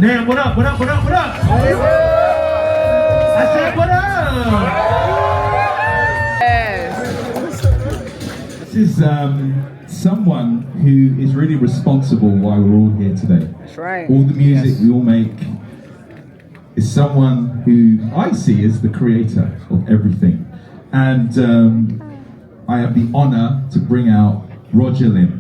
Nam, what up, what up, what up, what up? I said, what up? This is someone who is really responsible why we're all here today. That's right. All the music we all make is someone who I see as the creator of everything. And I have the honor to bring out Roger Linn.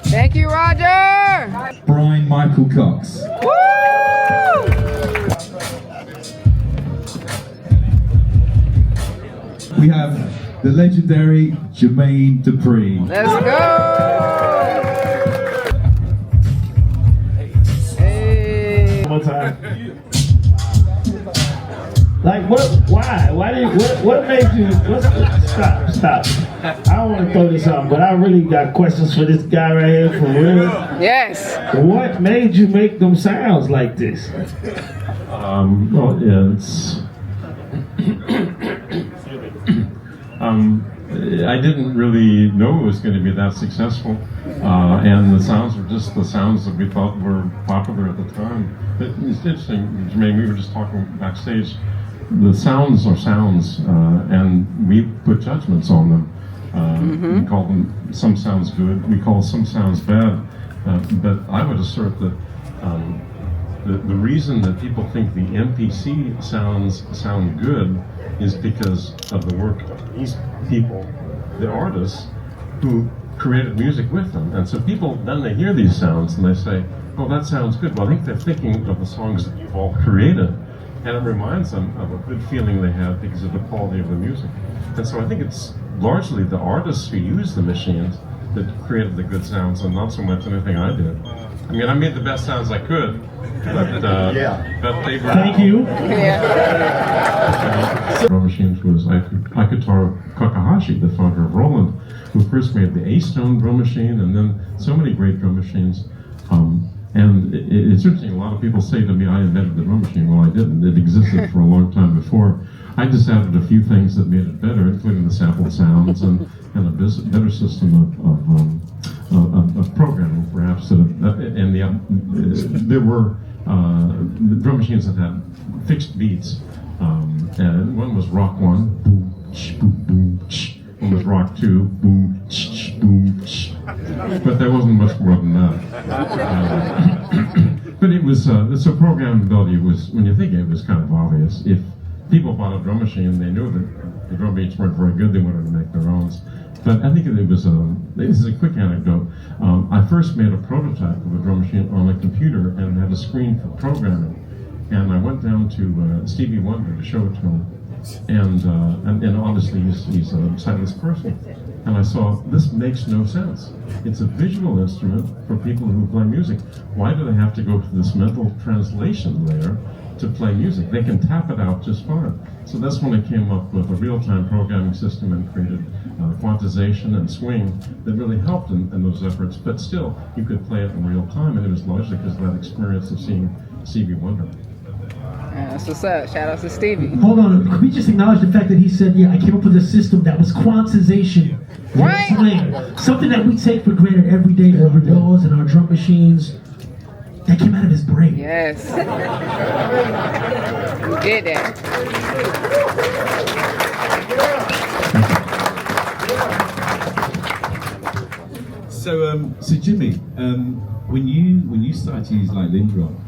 Thank you, Roger! Bryan Michael Cox. We have the legendary Jermaine Dupri. Let's go! Hey. One more time. Like what? Why? Why did? What made you? Stop! I don't want to throw this out, but I really got questions for this guy right here, for real. Yes. What made you make them sounds like this? Well, yeah, it's. I didn't really know it was going to be that successful, and the sounds were just the sounds that we thought were popular at the time. It's interesting, Jermaine, we were just talking backstage. The sounds are sounds, and we put judgments on them. We call them, some sounds good, we call some sounds bad, but I would assert that the reason that people think the MPC sounds sound good is because of the work of these people, the artists, who created music with them. And so people, then they hear these sounds and they say, oh, that sounds good. Well, I think they're thinking of the songs that you've all created. And it reminds them of a good feeling they had because of the quality of the music. And so I think it's largely the artists who use the machines that created the good sounds, and not so much anything I did. I mean, I made the best sounds I could, but they were... Thank you. Drum machines was Akutaro Kakahashi, the founder of Roland, who first made the A-Stone drum machine, and then so many great drum machines. And it's interesting, a lot of people say to me, I invented the drum machine. Well, I didn't. It existed for a long time before. I just added a few things that made it better, including the sampled sounds and a better system of programming, perhaps. There were the drum machines that had fixed beats, and one was rock 1, boom, boom, boom, one was rock 2, boom, boom, but there wasn't much more than that. But it was so programmability was, when you think it was kind of obvious. If people bought a drum machine, they knew that the drum beats weren't very good, they wanted to make their own. But I think it was this is a quick anecdote. I first made a prototype of a drum machine on a computer and had a screen for programming. And I went down to Stevie Wonder to show it to him. And obviously he's a sightless person. And I saw, this makes no sense. It's a visual instrument for people who play music. Why do they have to go to this mental translation layer to play music? They can tap it out just fine. So that's when I came up with a real-time programming system and created quantization and swing that really helped in those efforts. But still, you could play it in real time, and it was largely because of that experience of seeing Stevie Wonder. That's what's up. Shout out to Stevie. Hold on, can we just acknowledge the fact that he said, yeah, I came up with a system that was quantization. Right. Swing. Something that we take for granted every day overdose in our drum machines. That came out of his brain. Yes. You did that. So Jimmy, when you started to use like Linn drum,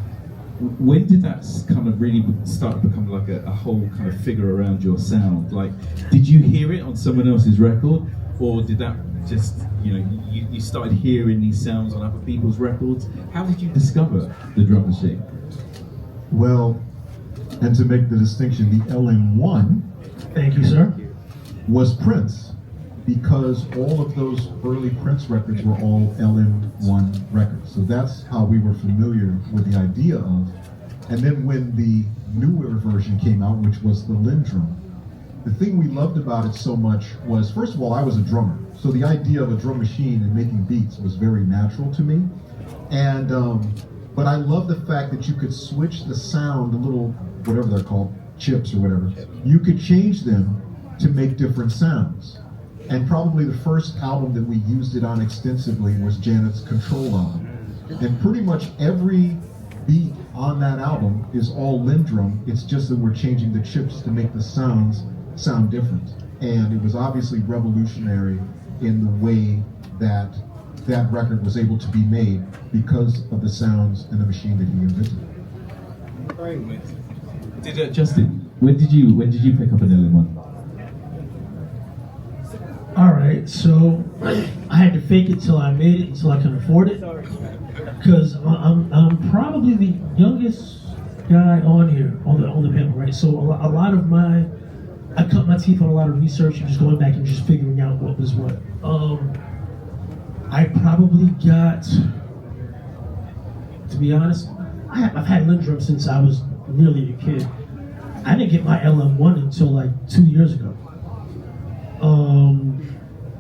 when did that kind of really start to become like a whole kind of figure around your sound? Like, did you hear it on someone else's record, or did that just, you started hearing these sounds on other people's records? How did you discover the drum machine? Well, and to make the distinction, the LM1, Thank you, sir. was Prince, because all of those early Prince records were all LM1 records. So that's how we were familiar with the idea of. And then when the newer version came out, which was the Linn drum, the thing we loved about it so much was, first of all, I was a drummer. So the idea of a drum machine and making beats was very natural to me. And, but I love the fact that you could switch the sound, the little, whatever they're called, chips or whatever. You could change them to make different sounds. And probably the first album that we used it on extensively was Janet's Control album. And pretty much every beat on that album is all Linn drum. It's just that we're changing the chips to make the sounds sound different. And it was obviously revolutionary in the way that that record was able to be made because of the sounds and the machine that he invented. Justin, when did you pick up an LM1? All right, so I had to fake it till I made it, until I could afford it, because I'm probably the youngest guy on here on the panel, right? So a lot of I cut my teeth on a lot of research and just going back and just figuring out what was what. I probably got, to be honest, I've had Linn drum since I was really a kid. I didn't get my LM1 until like 2 years ago.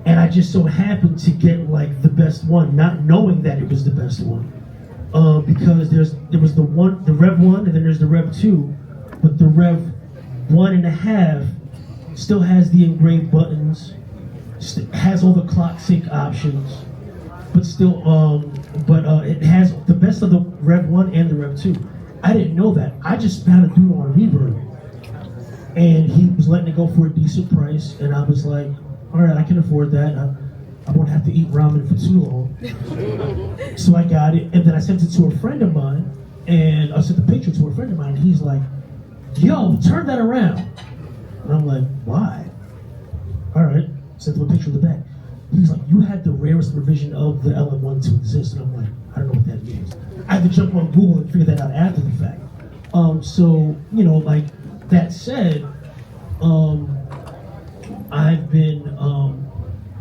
And I just so happened to get like the best one, not knowing that it was the best one. Because there was the Rev 1 and then there's the Rev 2, but the Rev 1.5 still has the engraved buttons, has all the clock sync options, but still, it has the best of the Rev 1 and the Rev 2. I didn't know that. I just found a dude on Reverb, and he was letting it go for a decent price, and I was like, all right, I can afford that. I won't have to eat ramen for too long. So I got it, and then I sent it to a friend of mine, and I sent the picture to a friend of mine, and he's like, yo, turn that around. And I'm like, why? All right, sent him a picture of the back. He's like, you had the rarest revision of the LM1 to exist. And I'm like, I don't know what that means. I had to jump on Google and figure that out after the fact. So, like that said, I've been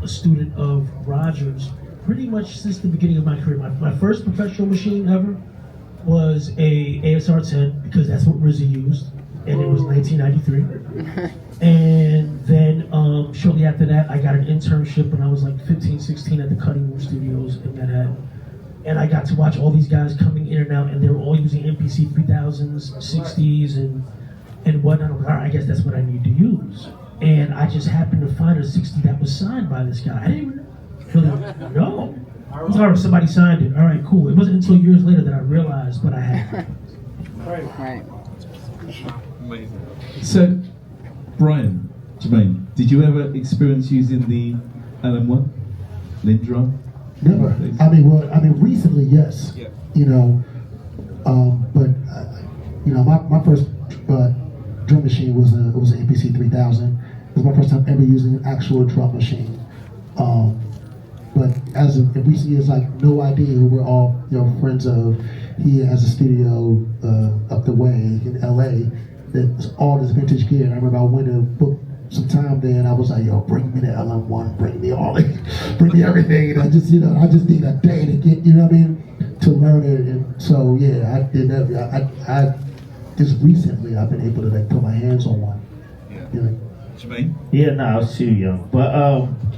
a student of Rogers pretty much since the beginning of my career. My first professional machine ever was a ASR 10 because that's what RZA used, and it was 1993. And then shortly after that, I got an internship when I was like 15, 16 at the Cutting Room Studios in Manhattan. And I got to watch all these guys coming in and out, and they were all using MPC 3000s, 60s, and whatnot. I'm like, all right, I guess that's what I need to use. And I just happened to find a 60 that was signed by this guy. I didn't even really know. All right, somebody signed it. All right, cool. It wasn't until years later that I realized what I had. Right. Amazing. So, Bryan, Jermaine, did you ever experience using the LM1 Linn drum? Never. I mean, recently, yes. Yeah. But my first drum machine was an MPC 3000. It was my first time ever using an actual drum machine. But as of recent years, like No Idea, who we're all friends of, he has a studio up the way in LA that's all this vintage gear. And I remember I went to book some time there, and I was like, yo, bring me the LM1, bring me all it, bring me everything. And I just need a day to get, to learn it. And so, yeah, I did that. I just recently, I've been able to put my hands on one. Yeah. Jermaine? Yeah, no, I was too young. But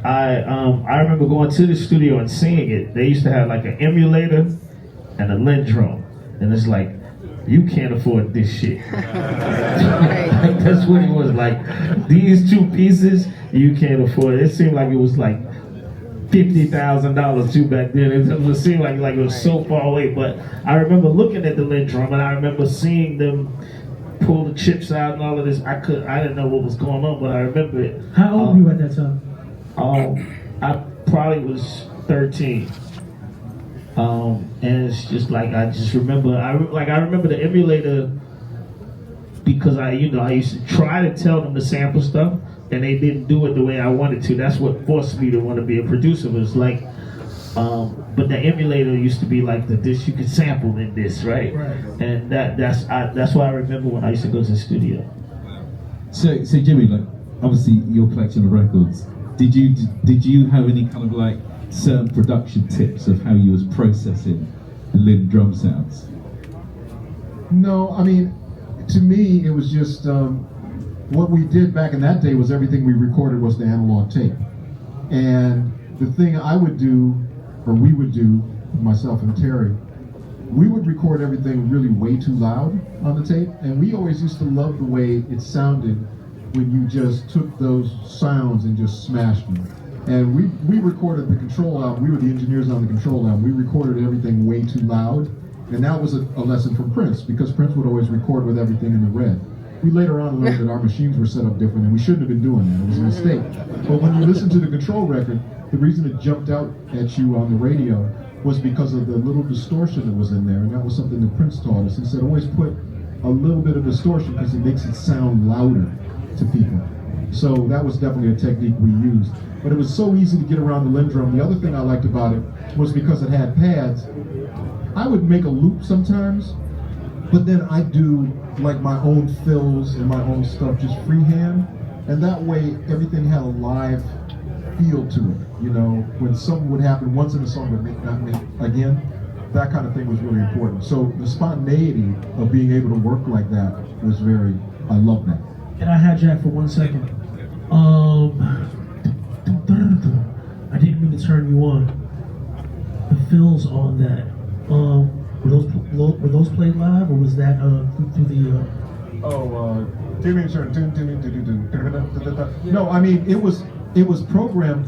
I remember going to the studio and seeing it. They used to have like an emulator and a Linn drum. And it's like, you can't afford this shit. That's what it was like. These two pieces, you can't afford it. It seemed like it was like $50,000 too back then. It seemed like it was so far away. But I remember looking at the Linn drum, and I remember seeing them pull the chips out and all of this. I didn't know what was going on, but I remember it. How old were you at that time? I probably was 13. And it's just like I remember the emulator because I used to try to tell them to sample stuff, and they didn't do it the way I wanted to. That's what forced me to want to be a producer. Was like, but the emulator used to be like this. You could sample in this, right? And that's why I remember when I used to go to the studio. So Jimmy, like obviously your collection of records. Did you have any kind of like certain production tips of how you was processing the Linn drum sounds? No, I mean, to me, it was just what we did back in that day was everything we recorded was the analog tape. And the thing I would do, or we would do, myself and Terry, we would record everything really way too loud on the tape. And we always used to love the way it sounded when you just took those sounds and just smashed them. And we recorded the Control album. We were the engineers on the Control album. We recorded everything way too loud. And that was a lesson from Prince, because Prince would always record with everything in the red. We later on learned that our machines were set up different, and we shouldn't have been doing that. It was a mistake. But when you listen to the Control record, the reason it jumped out at you on the radio was because of the little distortion that was in there, and that was something that Prince taught us. He said, always put a little bit of distortion because it makes it sound louder to people. So that was definitely a technique we used. But it was so easy to get around the Linn drum. The other thing I liked about it was because it had pads, I would make a loop sometimes, but then I do like my own fills and my own stuff just freehand, and that way everything had a live feel to it. You know, when something would happen once in a song but not make again, that kind of thing was really important. So the spontaneity of being able to work like that was I love that. Can I hijack for 1 second? I didn't mean to turn you on. The fills on that, were those played live, or was that through the? No, I mean it was programmed.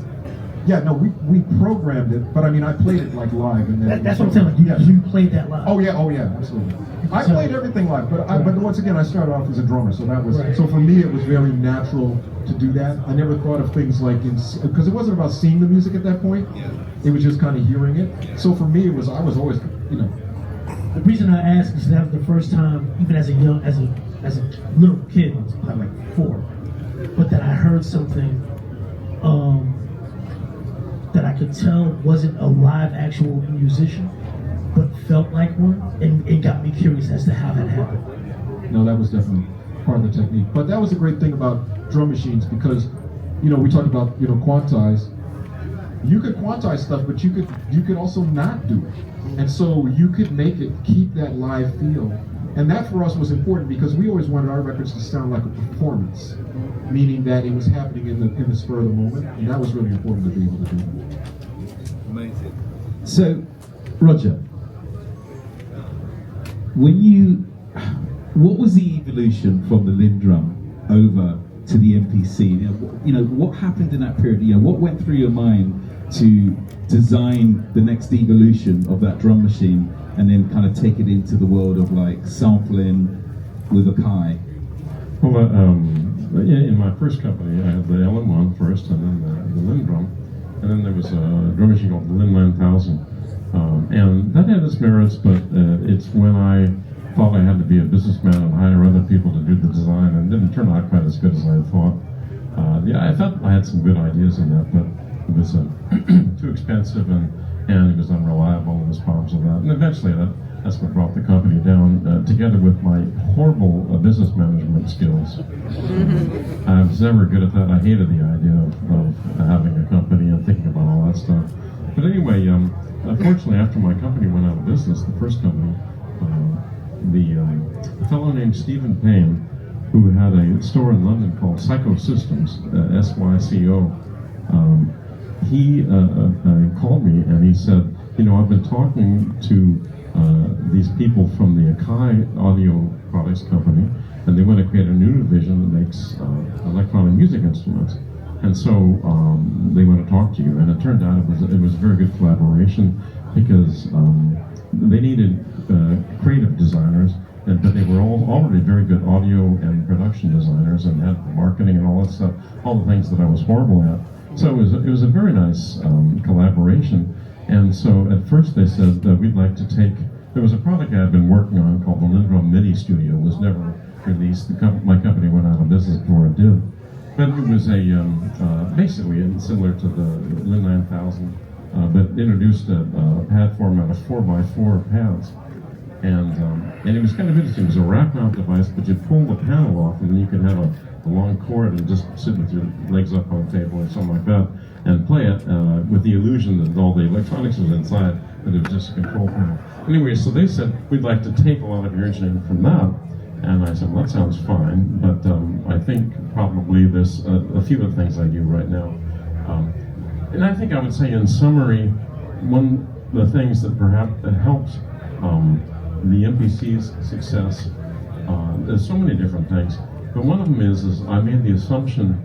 Yeah, no, we programmed it, but I mean I played it like live, and then That's what I'm saying. Like, you played that live. Oh yeah, absolutely. I played everything live, but once again I started off as a drummer, so that was Right. so for me it was very natural to do that. I never thought of things like because it wasn't about seeing the music at that point. It was just kind of hearing it. So for me I was always, you know. The reason I asked is that was the first time, even as a little kid, I was probably like 4, but that I heard something that I could tell wasn't a live actual musician, but felt like one, and it got me curious as to how that happened. No, that was definitely part of the technique. But that was a great thing about drum machines, because, you know, we talked about, you know, quantize. You could quantize stuff, but you could also not do it. And so you could make it keep that live feel. And that for us was important because we always wanted our records to sound like a performance, meaning that it was happening in the spur of the moment, and that was really important to be able to do. Amazing. So, Roger, what was the evolution from the Linn drum over to the MPC? You know, what happened in that period? You know, what went through your mind to design the next evolution of that drum machine, and then kind of take it into the world of like sampling with a Kai? Well, in my first company, I had the LM1 first, and then the Linn drum, and then there was a drum machine called the Linn 9000, and that had its merits, but it's when I thought I had to be a businessman and hire other people to do the design, and it didn't turn out quite as good as I had thought. I thought I had some good ideas in that, but it was too expensive and it was unreliable, and there's problems with that. And eventually that's what brought the company down, together with my horrible business management skills. I was never good at that. I hated the idea of having a company and thinking about all that stuff. But anyway, unfortunately, after my company went out of business, the first company, a fellow named Stephen Payne, who had a store in London called Psycho Systems, SYCO, he called me and he said, you know, I've been talking to these people from the Akai Audio Products Company, and they want to create a new division that makes electronic music instruments. And so they want to talk to you. And it turned out it was a very good collaboration, because they needed creative designers, but they were all already very good audio and production designers, and had marketing and all that stuff, all the things that I was horrible at. So it was a very nice collaboration. And so at first they said we'd like to take, there was a product I had been working on called the Linn Drum MIDI Studio. It was never released. My company went out of business before it did. But it was basically similar to the Linn 9000, but introduced a pad format of 4x4 pads. And it was kind of interesting. It was a rack mount device, but you pull the panel off, and then you could have a long cord and just sit with your legs up on a table or something like that and play it with the illusion that all the electronics was inside, but it was just a control panel. Anyway, so they said, we'd like to take a lot of your engineering from that. And I said, well, that sounds fine, but I think probably there's a few of the things I do right now. And I think I would say in summary, one of the things that perhaps helped the MPC's success, there's so many different things, But one of them is I made the assumption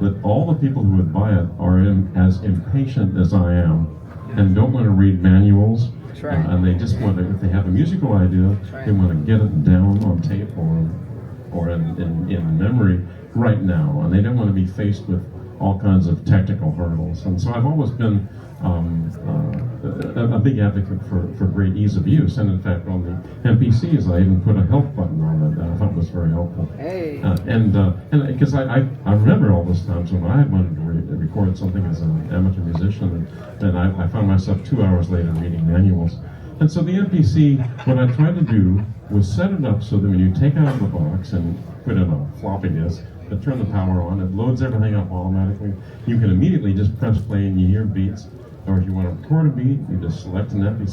that all the people who would buy it are as impatient as I am and don't want to read manuals. That's right. And they just want to, if they have a musical idea, they want to get it down on tape or in memory right now. And they don't want to be faced with all kinds of technical hurdles. And so I've always been a big advocate for great ease of use. And in fact, on the MPCs, I even put a help button on it that I thought was very helpful. Hey. And because I remember all those times when I wanted to record something as an amateur musician, and I found myself 2 hours later reading manuals. And so the MPC, what I tried to do was set it up so that when you take it out of the box and put in a floppy disk, and turn the power on, it loads everything up automatically. You can immediately just press play and you hear beats. Or if you want to record a beat, you just select an MP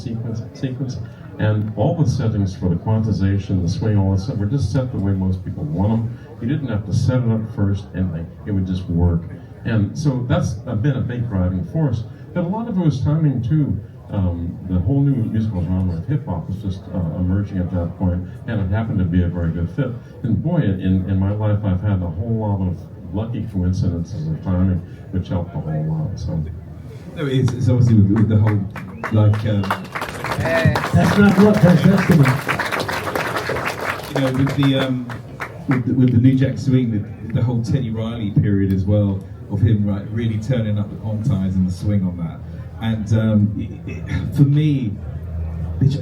sequence, and all the settings for the quantization, the swing, all that stuff were just set the way most people want them. You didn't have to set it up first, and it would just work. And so that's been a big driving force. But a lot of it was timing too. The whole new musical genre of hip hop was just emerging at that point, and it happened to be a very good fit. And boy, in my life, I've had a whole lot of lucky coincidences of timing, which helped a whole lot. So. No, it's obviously with the whole, like, That's not luck, that's destiny. you know, with the New Jack Swing, the whole Teddy Riley period as well, of him really turning up the quantize and the swing on that. And for me,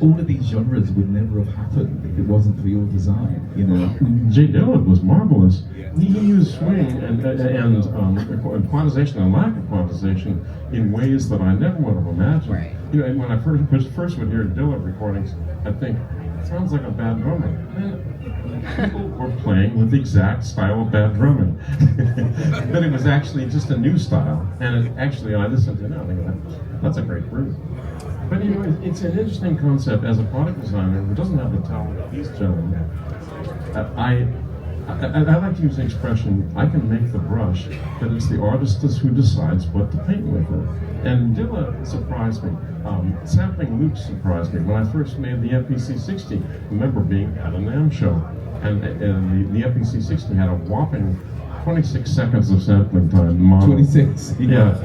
all of these genres would never have happened if it wasn't for your design, you know. Jay Dillon was marvelous. He used swing and quantization and lack of quantization in ways that I never would have imagined. Right. You know, and when I first would hear Dillon recordings, I'd think, it sounds like a bad drummer. And people were playing with the exact style of bad drumming. But it was actually just a new style. And I listened to it, I think that's a great groove. But you know, it's an interesting concept as a product designer who doesn't have the talent of these gentlemen. I like to use the expression, I can make the brush, but it's the artist who decides what to paint with it. And Dilla surprised me. Sampling loops surprised me. When I first made the MPC 60, I remember being at a NAMM show, and the MPC 60 had a whopping 26 seconds of sampling time. 26? Yeah.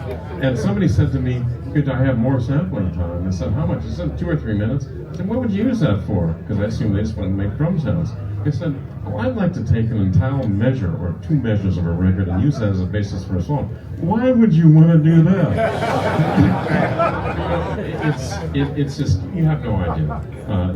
And somebody said to me, could I have more sampling time? I said, how much? I said, 2 or 3 minutes. I said, what would you use that for? Because I assumed they just wanted to make drum sounds. I said, well, I'd like to take an entire measure or 2 measures of a record and use that as a basis for a song. Why would you want to do that? It's just, you have no idea.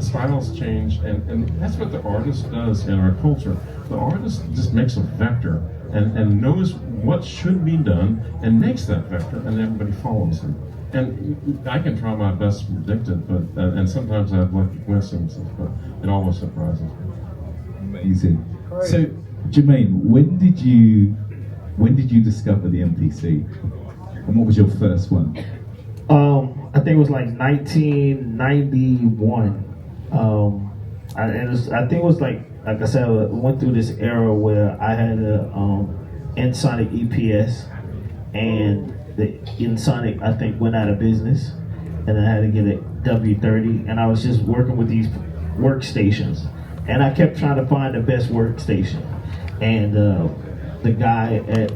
Styles change, and that's what the artist does in our culture. The artist just makes a vector and knows what should be done and makes that vector, and everybody follows him. And I can try my best to predict it, but and sometimes I have lucky coincidences, but it always surprises me. Amazing. So, Jermaine, when did you discover the MPC, and what was your first one? I think it was like 1991. I think it was like I said, I went through this era where I had a Ensoniq EPS, and the Ensoniq I think went out of business, and I had to get a W30, and I was just working with these workstations, and I kept trying to find the best workstation, and the guy at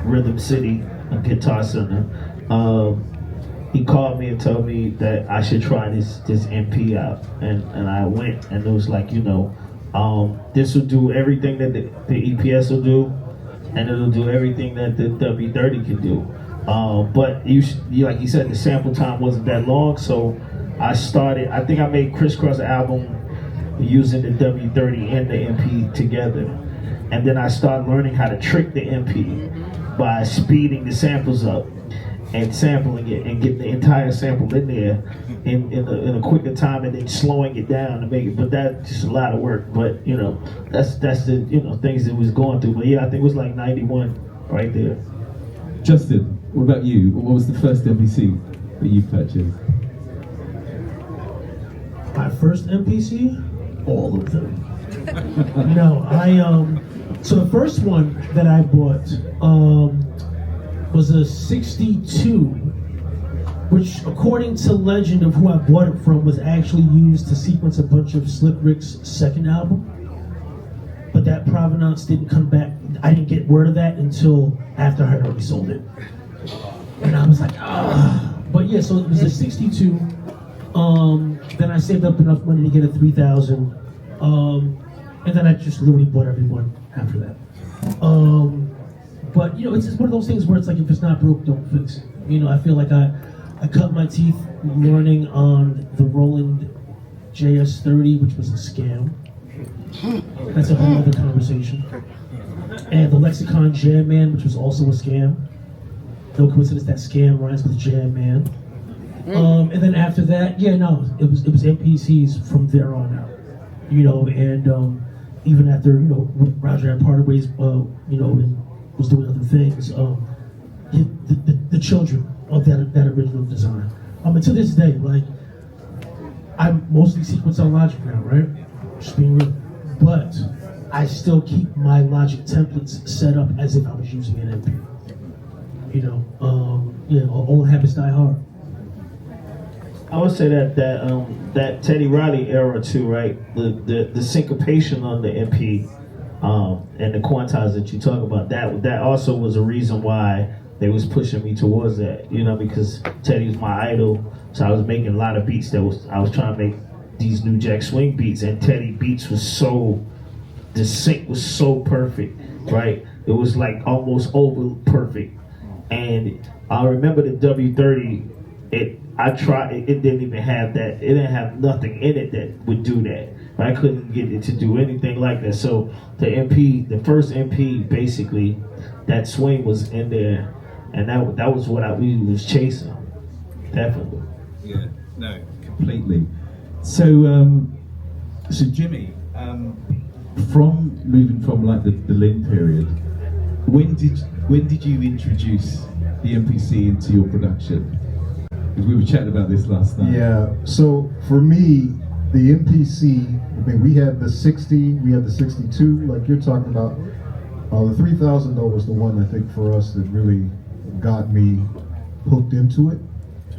Rhythm City Guitar Center, he called me and told me that I should try this MP out, and I went, and it was like, you know, this will do everything that the EPS will do, and it'll do everything that the W30 can do. But you like you said, the sample time wasn't that long, so I think I made Crisscross album using the W30 and the MP together. And then I started learning how to trick the MP by speeding the samples up and sampling it and getting the entire sample in there in a quicker time, and then slowing it down to make it. But that's just a lot of work. But you know, that's the things that was going through. But yeah, I think it was like 91 right there. Justin, what about you? What was the first MPC that you purchased? My first MPC? All of them. No, so the first one that I bought was a 62, which according to legend of who I bought it from was actually used to sequence a bunch of Slick Rick's second album. But but that provenance didn't come back. I didn't get word of that until after I had already sold it. And I was like, ah. But yeah, so it was a 62. Then I saved up enough money to get a 3000. And then I just literally bought everyone after that. But you know, it's just one of those things where it's like, if it's not broke, don't fix it. You know, I feel like I cut my teeth learning on the Roland JS30, which was a scam. That's a whole other conversation. And the Lexicon Jam Man, which was also a scam. No coincidence that scam rhymes with Jam Man. And then after that, yeah, no, it was MPCs from there on out. You know, and even after, you know, Roger had parted ways, you know, and was doing other things, the children of that original design. And to this day, like, I'm mostly sequence on Logic now, right? Just being real. But I still keep my Logic templates set up as if I was using an MP. You know, yeah, old habits die hard. I would say that Teddy Riley era too, right? The syncopation on the MP and the quantize that you talk about, that also was a reason why they was pushing me towards that, you know, because Teddy was my idol, so I was making a lot of beats I was trying to make these New Jack Swing beats, and Teddy beats was the sync was so perfect, right? It was like almost over perfect. And I remember the W30, it didn't even have that, it didn't have nothing in it that would do that. I couldn't get it to do anything like that. So the MP, the first MP, basically, that swing was in there, and that was what we was chasing, definitely. Yeah, no, completely. So, so Jimmy, from moving from like the Linn period, when did you introduce the MPC into your production? Because we were chatting about this last night. Yeah, so for me, the MPC, I mean, we had the 60, we had the 62, like you're talking about. The 3000 though was the one, I think, for us that really got me hooked into it.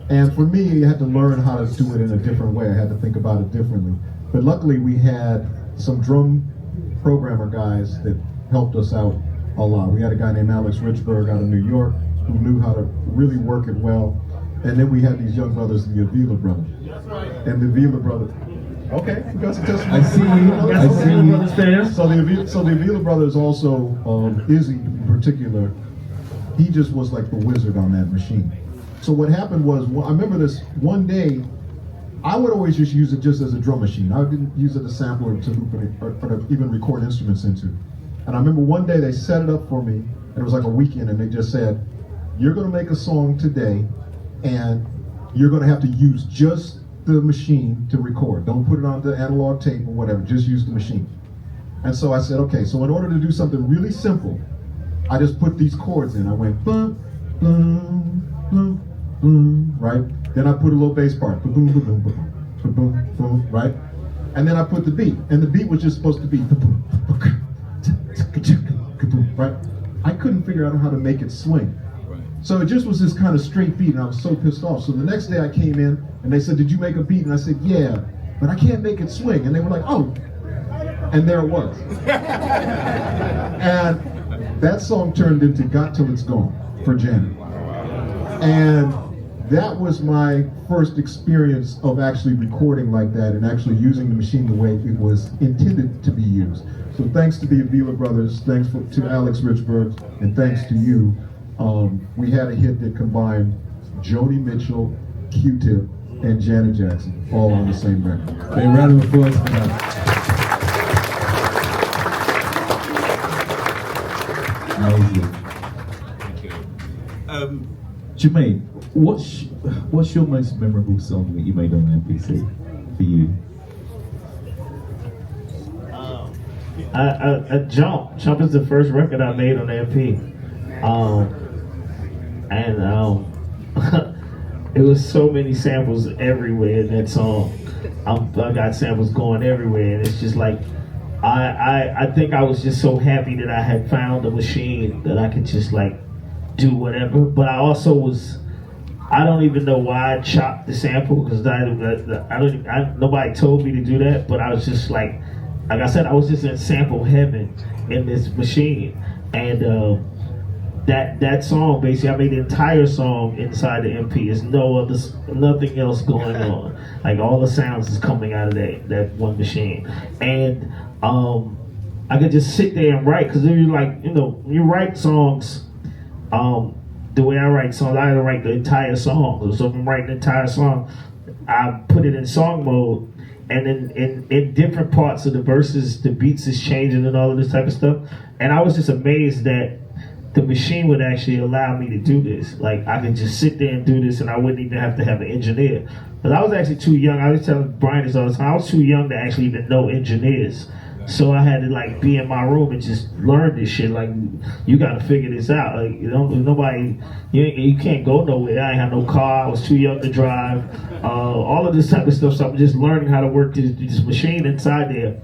And for me, I had to learn how to do it in a different way. I had to think about it differently. But luckily, we had some drum programmer guys that helped us out a lot. We had a guy named Alex Richburg out of New York who knew how to really work it well. And then we had these young brothers, the Avila brothers. And the Avila brothers, okay, you got some testimony. I see you. So the Avila brothers also, Izzy in particular, he just was like the wizard on that machine. So what happened was, I remember this one day, I would always just use it just as a drum machine. I didn't use it as a sampler to loop it or to even record instruments into. And I remember one day they set it up for me, and it was like a weekend, and they just said, you're gonna make a song today, and you're gonna have to use just the machine to record. Don't put it on the analog tape or whatever, just use the machine. And so I said, okay, so in order to do something really simple, I just put these chords in. I went, boom, boom, boom, boom, right? Then I put a little bass part, boom, boom, boom, boom, boom, boom, boom, right? And then I put the beat, and the beat was just supposed to be, right? I couldn't figure out how to make it swing. So it just was this kind of straight beat, and I was so pissed off. So the next day I came in, and they said, did you make a beat? And I said, yeah, but I can't make it swing. And they were like, oh. And there it was. And that song turned into Got Till It's Gone for Janet. And that was my first experience of actually recording like that and actually using the machine the way it was intended to be used. So thanks to the Avila brothers, thanks to Alex Richburg, and thanks to you, we had a hit that combined Joni Mitchell, Q-Tip, and Janet Jackson, all on the same record. A round of applause for that. Amazing. Thank you. Jermaine, what's your most memorable song that you made on MPC for you? Jump. Jump is the first record I made on the MP. It was so many samples everywhere in that song. I got samples going everywhere, and it's just like, I think I was just so happy that I had found a machine that I could just like do whatever. But I also was, I don't even know why I chopped the sample, because nobody told me to do that. But I was just like, like I said, I was just in sample heaven in this machine, and that song basically, I made the entire song inside the MP. There's nothing else going on. Like all the sounds is coming out of that one machine, and I could just sit there and write, because if you like, you write songs. The way I write songs, I write the entire song. So if I'm writing the entire song, I put it in song mode, and then in different parts of the verses, the beats is changing and all of this type of stuff. And I was just amazed that the machine would actually allow me to do this. Like, I could just sit there and do this, and I wouldn't even have to have an engineer. But I was actually too young. I was telling Bryan this all the time. I was too young to actually even know engineers. So I had to like be in my room and just learn this shit. Like, you got to figure this out. Like, nobody, you can't go nowhere. I ain't have no car. I was too young to drive. All of this type of stuff. So I'm just learning how to work this machine inside there.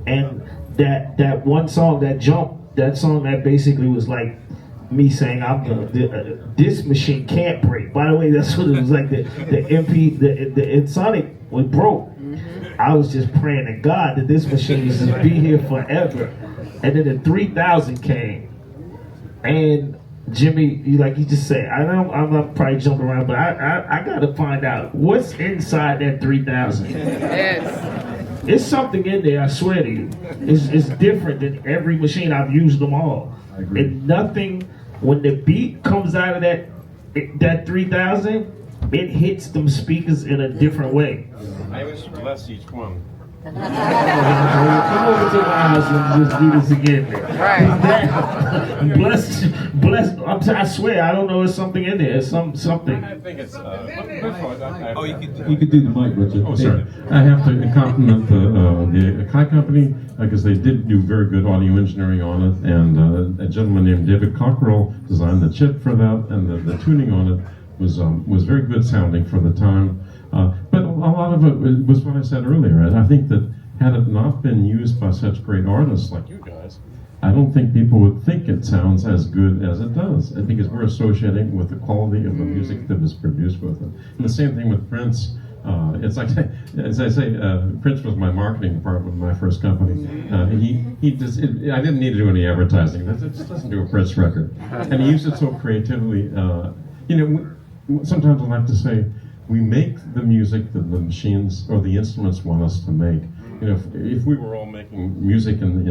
And that one song, that jump, that song that basically was like me saying, this machine can't break. By the way, that's what it was like. The MP, the Sonic was broke. I was just praying to God that this machine is just be here forever. And then the 3000 came, and Jimmy, you just said, I'm not probably jumping around, but I gotta find out what's inside that 3000. Yes. It's something in there, I swear to you. It's different than every machine. I've used them all. I agree. And nothing, when the beat comes out of that 3000, it hits them speakers in a different way. I was bless each one. Come over to my house and just do this again. Right. I swear, I don't know, there's something in there. It's something. I think it's. Oh, you could do the mic, Roger. Oh, sorry. I have to compliment the Kai company, because they did do very good audio engineering on it, and a gentleman named David Cockrell designed the chip for that, and the tuning on it was very good sounding for the time. But a lot of it was what I said earlier. And I think that had it not been used by such great artists like you guys, I don't think people would think it sounds as good as it does, because we're associating with the quality of the music that is produced with it. And the same thing with Prince. It's like, as I say, Prince was my marketing department in my first company. I didn't need to do any advertising. It just doesn't do a Prince record. And he used it so creatively. Sometimes I like to say, we make the music that the machines or the instruments want us to make. If we were all making music in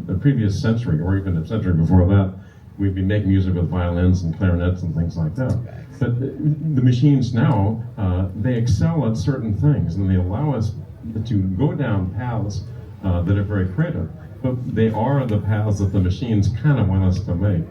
the previous century, or even a century before that, we'd be making music with violins and clarinets and things like that. But the machines now, they excel at certain things, and they allow us to go down paths that are very creative. But they are the paths that the machines kind of want us to make.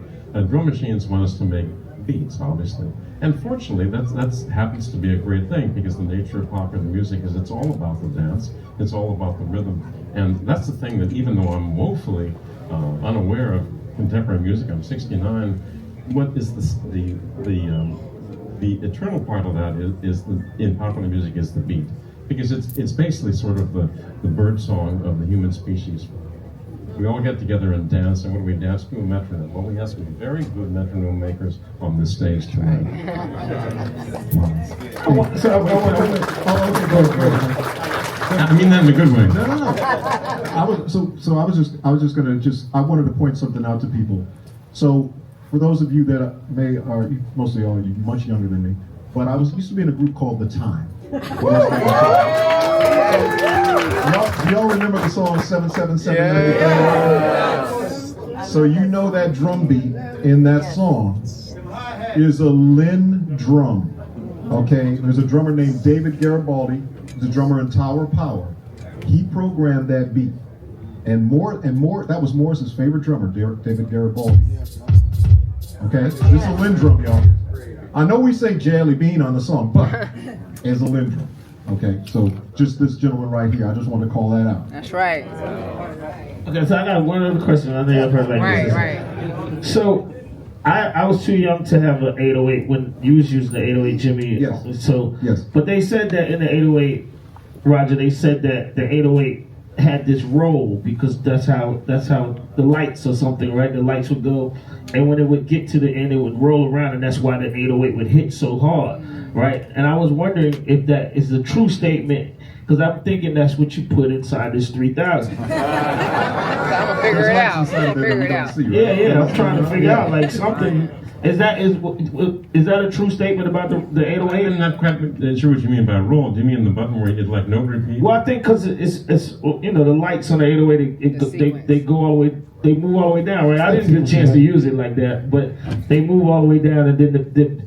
Drum machines want us to make beats, obviously. And fortunately, that happens to be a great thing, because the nature of popular music is it's all about the dance, it's all about the rhythm. And that's the thing that, even though I'm woefully unaware of contemporary music, I'm 69, what is the eternal part of that is in popular music is the beat. Because it's basically sort of the bird song of the human species. We all get together and dance, and what do we dance to? A metronome. Well, we have some very good metronome makers on this stage tonight. I mean that in a good way. No. I wanted to point something out to people. So, for those of you that are mostly all of you much younger than me, but I used to be in a group called The Time. Y'all remember the song 777? Yeah. So you know that drum beat in that song is a Linn drum. Okay, there's a drummer named David Garibaldi, the drummer in Tower of Power. He programmed that beat, and more. That was Morris's favorite drummer, David Garibaldi. Okay, this is a Linn drum, y'all. I know we say Jelly Bean on the song, but it's a Linn drum. Okay, so just this gentleman right here, I just want to call that out. That's right. Okay, so I got one other question. I know I've heard like this. Right. So, I was too young to have an 808 when you was using the 808, Jimmy. Yes. So, yes. But they said that in the 808, Roger, they said that the 808 had this roll, because that's how the lights or something, right? The lights would go, and when it would get to the end, it would roll around, and that's why the 808 would hit so hard. right? And I was wondering if that is a true statement, because I'm thinking that's what you put inside this 3000. I'm gonna figure it out. I'm gonna figure it out. Yeah, I'm trying to figure out like something. Is that a true statement about the 808? I'm not quite sure what you mean by roll. Do you mean the button where it's like note repeat? Well, I think because it's the lights on the 808 they go all the way, they move all the way down, right? I didn't get a chance to use it like that, but they move all the way down, and then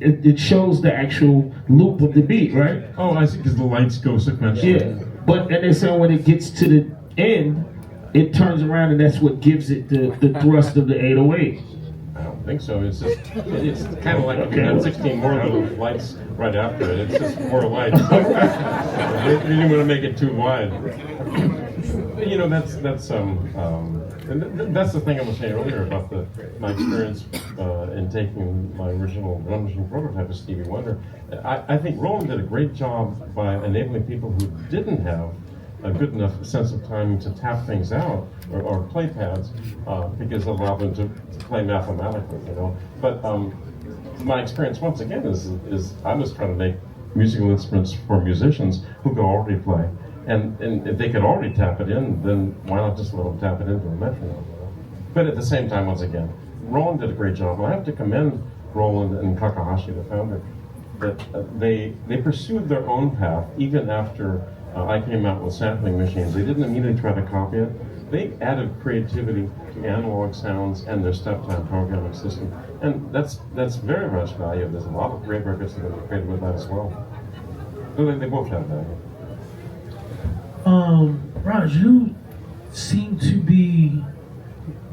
it shows the actual loop of the beat, right? Oh, I see, because the lights go sequentially. Yeah, but and they say when it gets to the end, it turns around, and that's what gives it the thrust of the 808. I don't think so. It's just, it's kind of like if you had 16 more little lights right after it. It's just more lights. You didn't want to make it too wide. You know, that's and that's the thing I was saying earlier about my experience in taking my original drum machine prototype of Stevie Wonder. I think Roland did a great job by enabling people who didn't have a good enough sense of timing to tap things out or play pads because it allowed them to play mathematically, you know. But my experience once again is I was trying to make musical instruments for musicians who could already play, and if they could already tap it in, then why not just let them tap it into a metronome? You know? But at the same time, once again, Roland did a great job. And I have to commend Roland and Takahashi, the founder, that they pursued their own path even after I came out with sampling machines. They didn't immediately try to copy it. They added creativity to analog sounds and their step-time programming system. And that's very much valued. There's a lot of great records that have been created with that as well. So they both have value. Raj, you seem to be,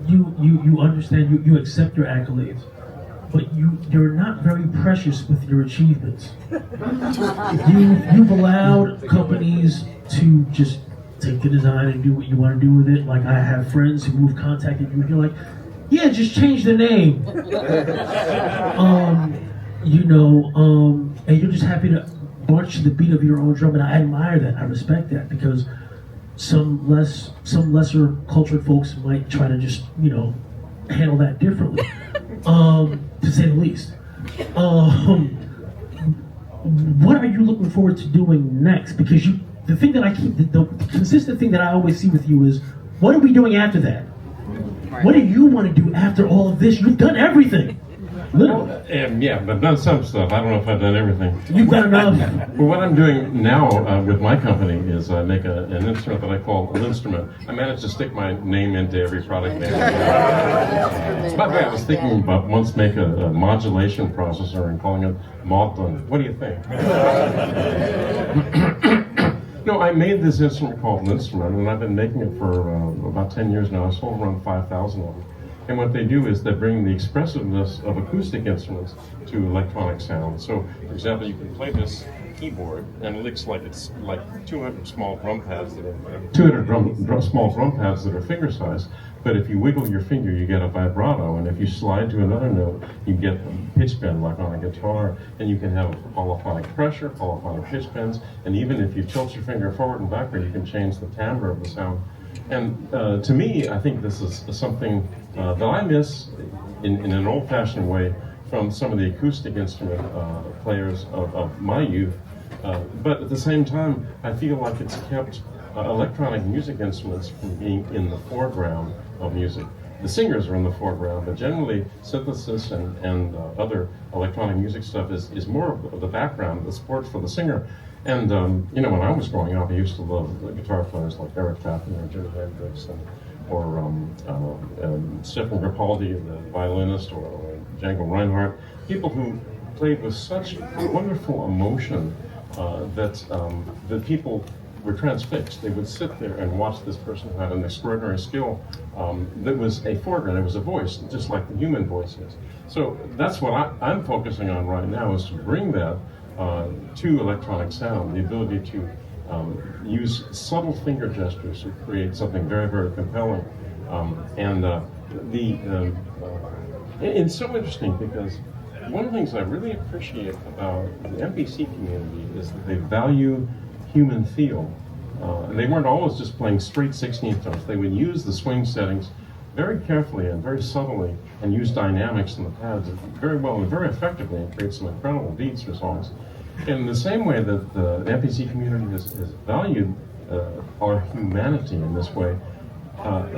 you understand, you accept your accolades, but you're not very precious with your achievements. You've allowed companies to just take the design and do what you want to do with it. Like I have friends who've contacted you and you're like, yeah, just change the name. And you're just happy to march to the beat of your own drum, and I admire that. I respect that, because some lesser cultured folks might try to just, handle that differently. To say the least. What are you looking forward to doing next? Because the thing that I keep, the consistent thing that I always see with you is, what are we doing after that? What do you want to do after all of this? You've done everything. Literally. Yeah, but I've done some stuff. I don't know if I've done everything. You've done enough. Well, what I'm doing now with my company is I make an instrument that I call Illstrumentalist. I managed to stick my name into every product name. By the way, I was thinking about once make a modulation processor and calling it Maudlin. What do you think? No, I made this instrument called Illstrumentalist, and I've been making it for about 10 years now. I sold around 5,000 of them. And what they do is they bring the expressiveness of acoustic instruments to electronic sound. So, for example, you can play this keyboard, and it looks like it's like 200 small drum pads that are small drum pads that are finger size. But if you wiggle your finger, you get a vibrato, and if you slide to another note, you get a pitch bend like on a guitar, and you can have polyphonic pressure, polyphonic pitch bends, and even if you tilt your finger forward and backward, you can change the timbre of the sound. And to me, I think this is something that I miss in an old-fashioned way from some of the acoustic instrument players of my youth. But at the same time, I feel like it's kept electronic music instruments from being in the foreground of music. The singers are in the foreground, but generally synthesis and other electronic music stuff is more of the background, the support for the singer. And when I was growing up, I used to love the guitar players like Eric Clapton or Jimi Hendrix, or Stefan Grappaldi, the violinist, or Django Reinhardt. People who played with such wonderful emotion that people were transfixed. They would sit there and watch this person who had an extraordinary skill that was a foreground. It was a voice, just like the human voice is. So that's what I'm focusing on right now, is to bring that to electronic sound, the ability to use subtle finger gestures to create something very, very compelling. It's so interesting because one of the things I really appreciate about the MPC community is that they value human feel. And they weren't always just playing straight 16th tones. They would use the swing settings very carefully and very subtly, and use dynamics in the pads very well and very effectively, and create some incredible beats for songs. In the same way that the MPC community has valued our humanity in this way,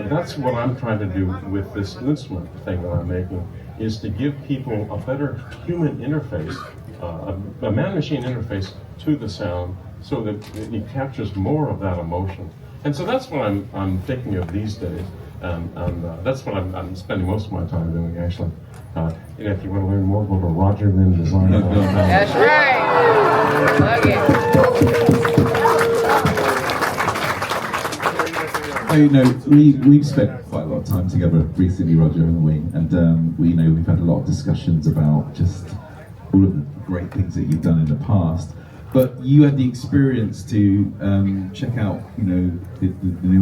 that's what I'm trying to do with this instrument thing that I'm making, is to give people a better human interface, a man-machine interface to the sound, so that it captures more of that emotion. And so that's what I'm thinking of these days, and that's what I'm spending most of my time doing, actually. If you want to learn more, go to Roger Linn Design. That's right. Plug it. So, we've spent quite a lot of time together recently, Roger, haven't we? And we've had a lot of discussions about just all of the great things that you've done in the past. But you had the experience to check out, the new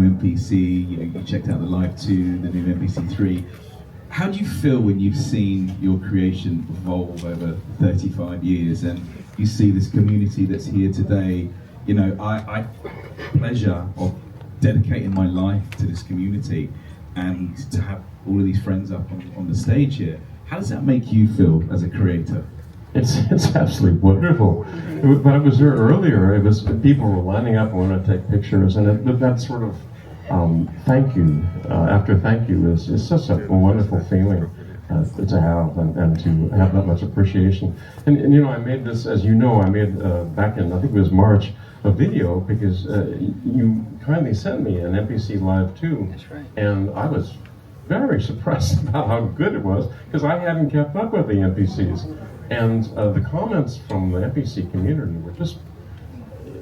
MPC. You checked out the Live 2, the new MPC 3. How do you feel when you've seen your creation evolve over 35 years, and you see this community that's here today? I have the pleasure of dedicating my life to this community, and to have all of these friends up on the stage here. How does that make you feel as a creator? It's absolutely wonderful. When I was there earlier, it was people were lining up and wanted to take pictures, and that sort of thank you after thank you is such a wonderful feeling to have, and to have that much appreciation. And I made this, as you know, I made back in, I think it was March, a video, because you kindly sent me an MPC Live 2. That's right. And I was very surprised about how good it was, because I hadn't kept up with the MPCs. And the comments from the MPC community were just,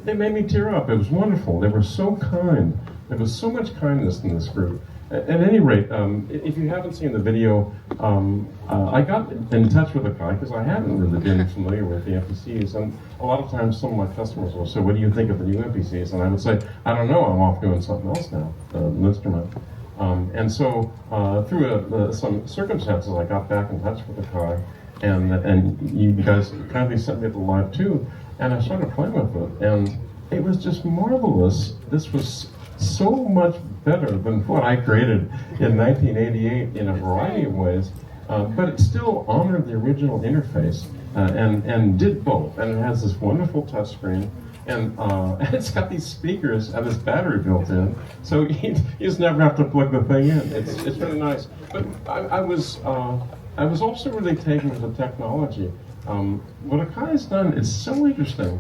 they made me tear up. It was wonderful. They were so kind. There was so much kindness in this group. At any rate, if you haven't seen the video, I got in touch with a guy because I hadn't really been familiar with the MPCs, and a lot of times some of my customers will say, "What do you think of the new MPCs?" And I would say, "I don't know. I'm off doing something else now, an instrument." And so through some circumstances, I got back in touch with the guy, and you guys kindly sent me the Live 2, and I started playing with it, and it was just marvelous. This was so much better than what I created in 1988 in a variety of ways, but it still honored the original interface and did both. And it has this wonderful touchscreen, and it's got these speakers and this battery built in, so you just never have to plug the thing in. It's really nice. But I was also really taken with the technology. What Akai has done is so interesting.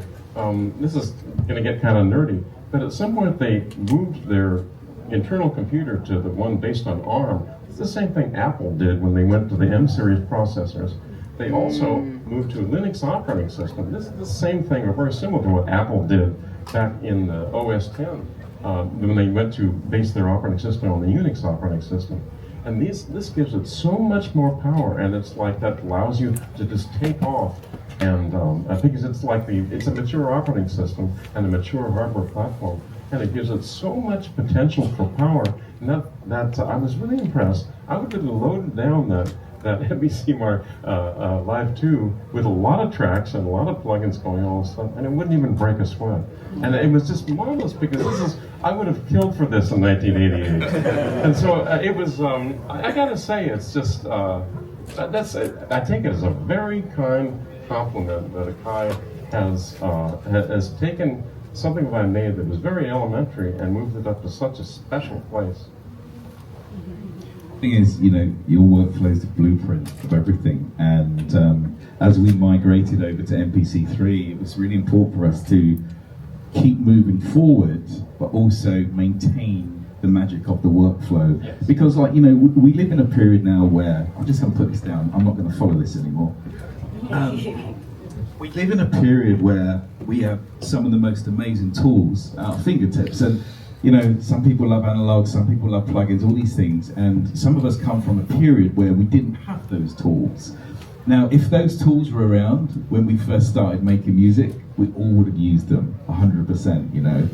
This is going to get kind of nerdy, but at some point they moved their internal computer to the one based on ARM. It's the same thing Apple did when they went to the M series processors. They also moved to a Linux operating system. This is the same thing, or very similar to what Apple did back in OS 10, when they went to base their operating system on the Unix operating system. And this gives it so much more power, and it's like that allows you to just take off. And because it's a mature operating system and a mature hardware platform, and it gives it so much potential for power. And that I was really impressed. I would have loaded down that MPC Live 2 with a lot of tracks and a lot of plugins going on and stuff, and it wouldn't even break a sweat. And it was just marvelous, because I would have killed for this in 1988. And so it was. I gotta say, it's just I take it as a very kind compliment that Akai has taken something that I made that was very elementary and moved it up to such a special place. The thing is, your workflow is the blueprint of everything, and as we migrated over to MPC3, it was really important for us to keep moving forward, but also maintain the magic of the workflow. Yes. Because, we live in a period now where, I'm just going to put this down, I'm not going to follow this anymore. We live in a period where we have some of the most amazing tools at our fingertips, and some people love analog, some people love plugins, all these things, and some of us come from a period where we didn't have those tools. Now, if those tools were around when we first started making music, we all would have used them 100%,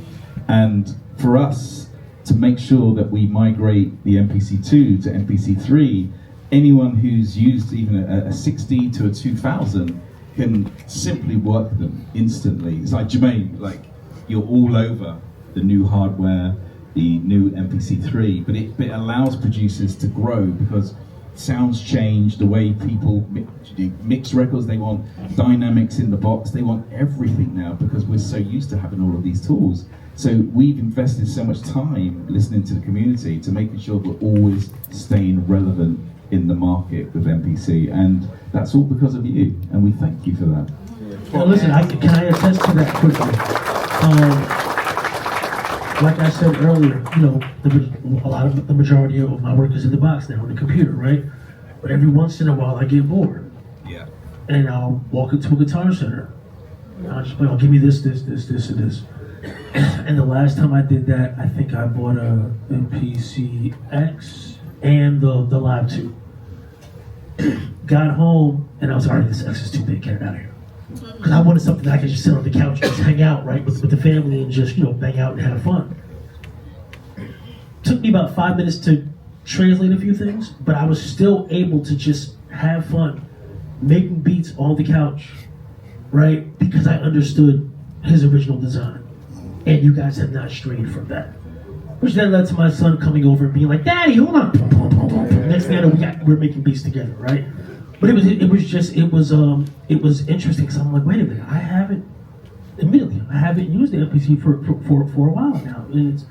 And for us to make sure that we migrate the MPC2 to MPC3, anyone who's used even a 60 to a 2000 can simply work them instantly. It's like Jermaine, you're all over the new hardware, the new MPC3, but it allows producers to grow, because sounds change, the way people mix records. They want dynamics in the box. They want everything now because we're so used to having all of these tools. So we've invested so much time listening to the community to making sure we're always staying relevant in the market with MPC, and that's all because of you, and we thank you for that. Now listen, can I attest to that quickly? Like I said earlier, you know, the majority of my work is in the box now on the computer, right? But every once in a while I get bored. Yeah. And I'll walk into a Guitar Center. And I'll just play, give me this, and this. And the last time I did that, I think I bought a MPC X and the Live 2. Got home and I was alright, this X is too big, get it out of here. Because I wanted something that I could just sit on the couch and just hang out, right, with the family and just, you know, bang out and have fun. Took me about 5 minutes to translate a few things, but I was still able to just have fun, making beats on the couch, right, because I understood his original design. And you guys have not strayed from that. Which then led to my son coming over and being like, "Daddy, hold on." Next thing I know, we're making beats together, right? But it was interesting because I'm like, wait a minute, I haven't used the MPC for a while now. And it's,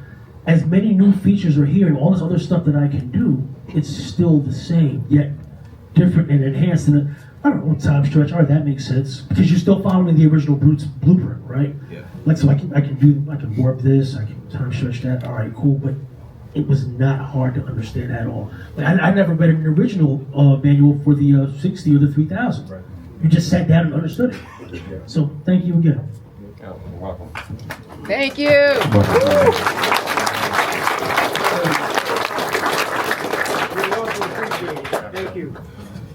as many new features are here and all this other stuff that I can do, it's still the same, yet different and enhanced. And I don't know, time stretch, all right, that makes sense. Because you're still following the original blueprint, right? Yeah. Like, so I can warp this, I can time stretch that, all right, cool, but it was not hard to understand at all. Like, I never read an original manual for the 60 or the 3000. Right. You just sat down and understood it. So thank you again. You're welcome. Thank you.